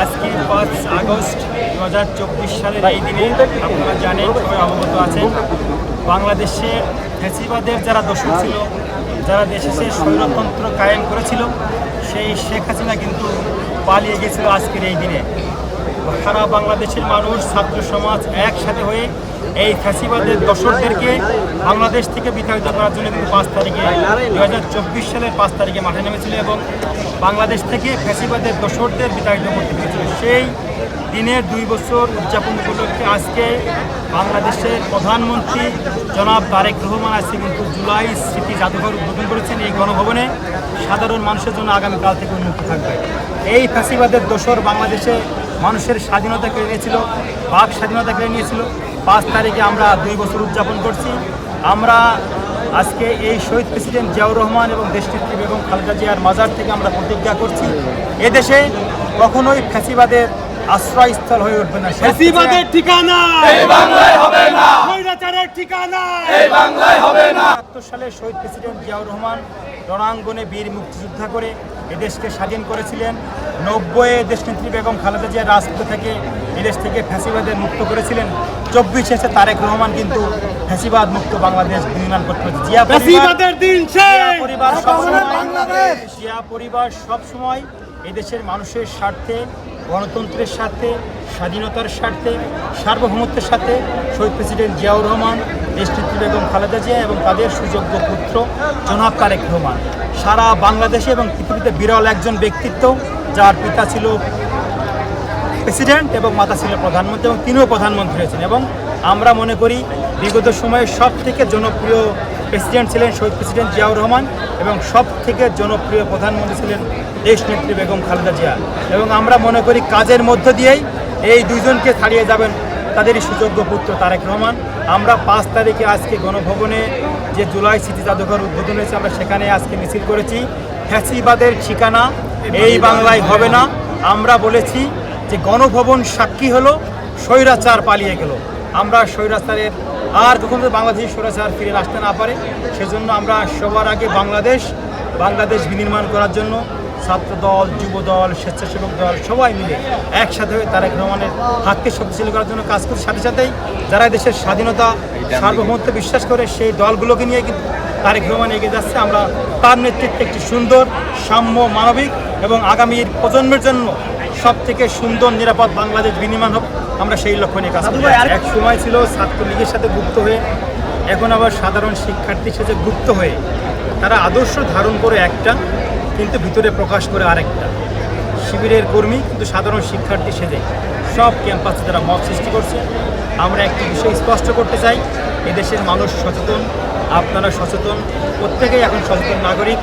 আজকে 5 আগস্ট 2024 সালের এই দিনে আপনারা জানেন, সবাই অবগত আছেন, বাংলাদেশে ফ্যাসিবাদের যারা দোষর ছিল, যারা দেশে স্বৈরতন্ত্র কায়েম করেছিল, সেই শেখ হাসিনা কিন্তু পালিয়ে গেছিল আজকের এই দিনে। সারা বাংলাদেশের মানুষ, ছাত্র সমাজ একসাথে হয়ে এই ফ্যাসিবাদের দোসরদেরকে বাংলাদেশ থেকে বিতাড়িত করার জন্য কিন্তু 5 তারিখে 2024 সালের 5 তারিখে মাঠে নেমেছিল এবং বাংলাদেশ থেকে ফ্যাসিবাদের দোসরদের বিতাড়িত করতে পেরেছিল। সেই দিনের 2 বছর উদযাপন উপলক্ষে আজকে বাংলাদেশের প্রধানমন্ত্রী জনাব তারেক রহমান আজকে কিন্তু জুলাই স্মৃতি জাদুঘর উদ্বোধন করেছেন। এই গণভবনে সাধারণ মানুষের জন্য আগামীকাল থেকে উন্মুক্ত থাকবে। এই ফ্যাসিবাদের দোসর বাংলাদেশে মানুষের স্বাধীনতা কেড়ে নিয়েছিল, বাক স্বাধীনতা কেড়ে নিয়েছিল। 5 তারিখে আমরা 2 বছর উদযাপন করছি। আমরা আজকে এই শহীদ প্রেসিডেন্ট জিয়াউর রহমান এবং দেশনেত্রী বেগম খালেদা জিয়ার মাজার থেকে আমরা প্রতিজ্ঞা করছি, এদেশে কখনোই ফ্যাসিবাদের আশ্রয়স্থল হয়ে উঠবে না। ফ্যাসিবাদের ঠিকানা এই বাংলায় হবে না, স্বৈরাচারের ঠিকানা এই বাংলায় হবে না। ৭৭ সালে শহীদ প্রেসিডেন্ট জিয়াউর রহমান রণাঙ্গনে বীর মুক্তিযোদ্ধা করে এদেশকে স্বাধীন করেছিলেন। 90-এ দেশনেত্রী বেগম খালেদা জিয়ার রাজপথ থেকে এদেশ থেকে ফ্যাসিবাদের মুক্ত করেছিলেন। 24 এসে তারেক রহমান কিন্তু ফ্যাসিবাদ মুক্ত বাংলাদেশ নির্মাণ করতে হয়েছে। জিয়া পরিবার সবসময় এদেশের মানুষের স্বার্থে, গণতন্ত্রের স্বার্থে, স্বাধীনতার স্বার্থে, সার্বভৌমত্বের সাথে শহীদ প্রেসিডেন্ট জিয়াউর রহমান, দেশনেত্রী বেগম খালেদা জিয়া এবং তাদের সুযোগ্য পুত্র জনাব তারেক রহমান সারা বাংলাদেশে এবং পৃথিবীতে বিরল একজন ব্যক্তিত্ব, যার পিতা ছিল প্রেসিডেন্ট এবং মাতা ছিল প্রধানমন্ত্রী এবং তিনিও প্রধানমন্ত্রী হয়েছেন। এবং আমরা মনে করি বিগত সময়ে সব থেকে জনপ্রিয় প্রেসিডেন্ট ছিলেন শহীদ প্রেসিডেন্ট জিয়াউর রহমান এবং সব থেকে জনপ্রিয় প্রধানমন্ত্রী ছিলেন দেশনেত্রী বেগম খালেদা জিয়া। এবং আমরা মনে করি কাজের মধ্য দিয়েই এই দুইজনকে ছাড়িয়ে যাবেন তাদেরই সুযোগ্য পুত্র তারেক রহমান। আমরা 5 তারিখে আজকে গণভবনে যে জুলাই স্মৃতি জাদুঘর উদ্বোধন হয়েছে, আমরা সেখানে আজকে মিছিল করেছি। ফ্যাসিবাদের ঠিকানা এই বাংলায় হবে না। আমরা বলেছি যে গণভবন সাক্ষী হলো স্বৈরাচার পালিয়ে গেল। আমরা স্বৈরাচারের আর কখনো বাংলাদেশি স্বৈরাচার ফিরে আসতে না পারে, সেজন্য আমরা সবার আগে বাংলাদেশ বিনির্মাণ করার জন্য ছাত্র দল, যুব দল, স্বেচ্ছাসেবক দল সবাই মিলে একসাথে হয়ে তারেক রহমানের হাতকে শক্তিশালী করার জন্য কাজ করছে। সাথে সাথেই যারা দেশের স্বাধীনতা, সার্বভৌমত্ব বিশ্বাস করে সেই দলগুলোকে নিয়ে কিন্তু তারেক রহমান এগিয়ে যাচ্ছে। আমরা তার নেতৃত্বে একটি সুন্দর, সাম্য, মানবিক এবং আগামীর প্রজন্মের জন্য সবথেকে সুন্দর নিরাপদ বাংলাদেশ বিনির্মাণ হবে, আমরা সেই লক্ষ্য নিয়ে কাজ করি। এক সময় ছিল ছাত্রলীগের সাথে যুক্ত হয়ে, এখন আবার সাধারণ শিক্ষার্থীর সাথে যুক্ত হয়ে তারা আদর্শ ধারণ করে একটা, কিন্তু ভিতরে প্রকাশ করে আরেকটা। শিবিরের কর্মী কিন্তু সাধারণ শিক্ষার্থী সেজে সব ক্যাম্পাসে তারা মত সৃষ্টি করছে। আমরা একটি বিষয় স্পষ্ট করতে চাই, এদেশের মানুষ সচেতন, আপনারা সচেতন, প্রত্যেকেই এখন সচেতন নাগরিক।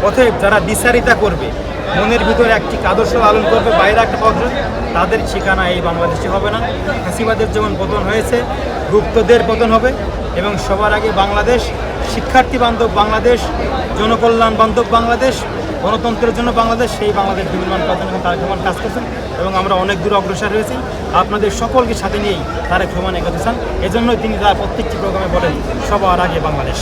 অতএব যারা দ্বিচারিতা করবে, মনের ভিতরে একটি আদর্শ লালন করবে, বাইরে একটা পথ, তাদের ঠিকানা এই বাংলাদেশে হবে না। ফ্যাসিবাদের যেমন পতন হয়েছে, গুপ্তদের পতন হবে। এবং সবার আগে বাংলাদেশ শিক্ষার্থী বান্ধব বাংলাদেশ, জনকল্যাণ বান্ধব বাংলাদেশ, গণতন্ত্রের জন্য বাংলাদেশ, সেই বাংলাদেশ বিনির্মাণ করার জন্য তারেক রহমান কাজ করছেন এবং আমরা অনেক দূর অগ্রসর হয়েছি। আপনাদের সকলকে সাথে নিয়েই তারেক রহমান এগোতে চান। এজন্যই তিনি তার প্রত্যেকটি প্রোগ্রামে বলেন সবার আগে বাংলাদেশ।